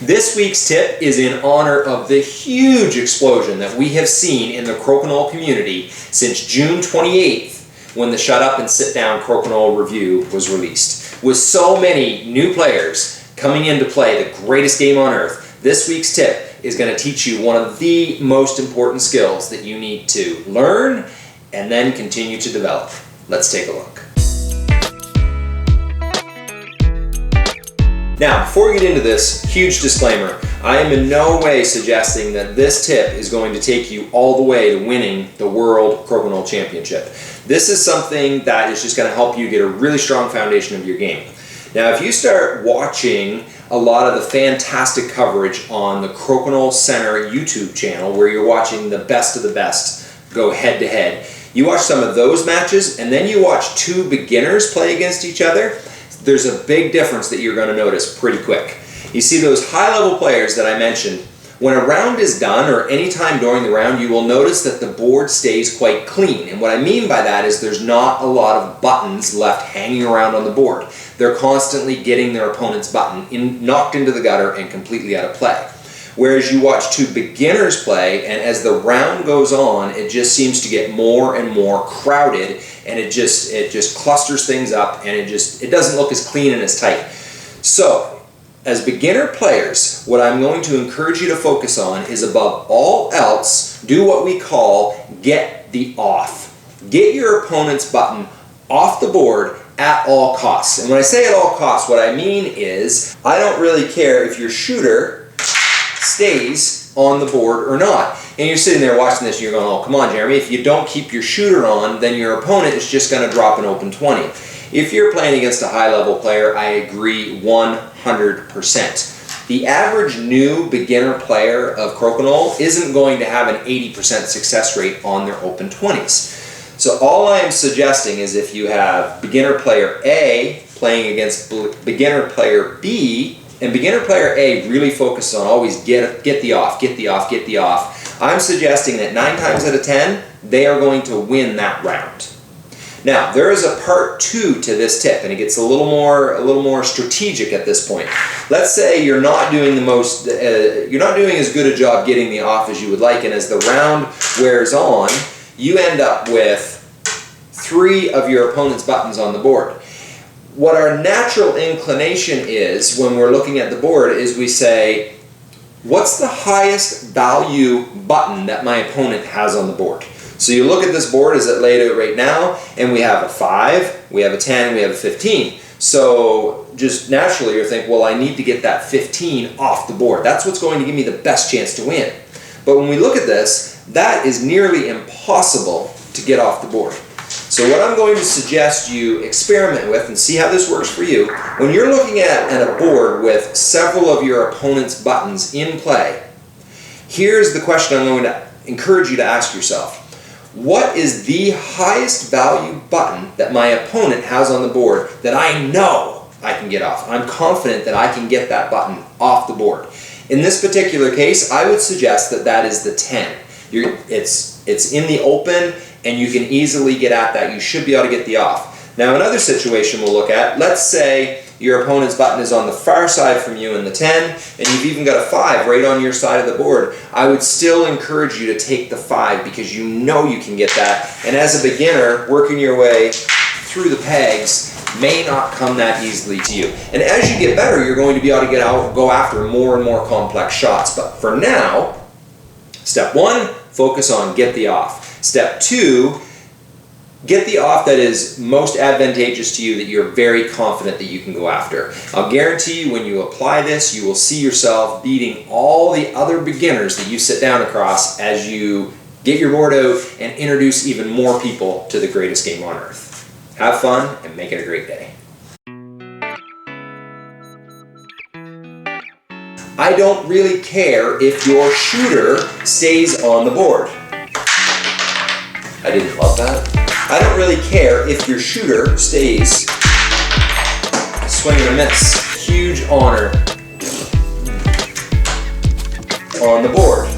This week's tip is in honor of the huge explosion that we have seen in the Crokinole community since June 28th, when the Shut Up and Sit Down Crokinole review was released. With so many new players coming in to play the greatest game on earth, this week's tip is going to teach you one of the most important skills that you need to learn and then continue to develop. Let's take a look. Now, before we get into this, huge disclaimer, I am in no way suggesting that this tip is going to take you all the way to winning the World Crokinole Championship. This is something that is just going to help you get a really strong foundation of your game. Now, if you start watching a lot of the fantastic coverage on the Crokinole Center YouTube channel, where you're watching the best of the best go head to head, you watch some of those matches and then you watch two beginners play against each other, there's a big difference that you're going to notice pretty quick. You see those high-level players that I mentioned, when a round is done or any time during the round, you will notice that the board stays quite clean. And what I mean by that is there's not a lot of buttons left hanging around on the board. They're constantly getting their opponent's button knocked into the gutter and completely out of play. Whereas you watch two beginners play, and as the round goes on, it just seems to get more and more crowded, and it just clusters things up, and it doesn't look as clean and as tight. So, as beginner players, what I'm going to encourage you to focus on is, above all else, do what we call get the off. Get your opponent's button off the board at all costs. And when I say at all costs, what I mean is, I don't really care if your shooter stays on the board or not. And you're sitting there watching this and you're going, oh, come on, Jeremy, if you don't keep your shooter on, then your opponent is just going to drop an open 20. If you're playing against a high-level player, I agree 100%. The average new beginner player of Crokinole isn't going to have an 80% success rate on their open 20s. So all I am suggesting is, if you have beginner player A playing against beginner player B, and beginner player A really focuses on always get the off, get the off, get the off, I'm suggesting that 9 times out of 10, they are going to win that round. Now, there is a part 2 to this tip, and it gets a little more strategic at this point. Let's say you're not doing you're not doing as good a job getting the off as you would like, and as the round wears on, you end up with 3 of your opponent's buttons on the board. What our natural inclination is when we're looking at the board is we say, what's the highest value button that my opponent has on the board? So you look at this board as it laid out right now, and we have a 5, we have a 10, we have a 15. So just naturally you're thinking, well, I need to get that 15 off the board. That's what's going to give me the best chance to win. But when we look at this, that is nearly impossible to get off the board. So what I'm going to suggest you experiment with and see how this works for you, when you're looking at a board with several of your opponent's buttons in play, here's the question I'm going to encourage you to ask yourself. What is the highest value button that my opponent has on the board that I know I can get off? I'm confident that I can get that button off the board. In this particular case, I would suggest that that is the 10. It's in the open, and you can easily get at that. You should be able to get the off. Now, another situation we'll look at, let's say your opponent's button is on the far side from you in the 10, and you've even got a 5 right on your side of the board. I would still encourage you to take the 5, because you know you can get that. And as a beginner, working your way through the pegs may not come that easily to you. And as you get better, you're going to be able to go after more and more complex shots. But for now, step 1, focus on get the off. Step 2, get the off that is most advantageous to you, that you're very confident that you can go after. I'll guarantee you, when you apply this, you will see yourself beating all the other beginners that you sit down across as you get your board out and introduce even more people to the greatest game on earth. Have fun and make it a great day. I don't really care if your shooter stays on the board. I didn't love that. I don't really care if your shooter stays swing and a miss. Huge honor on the board.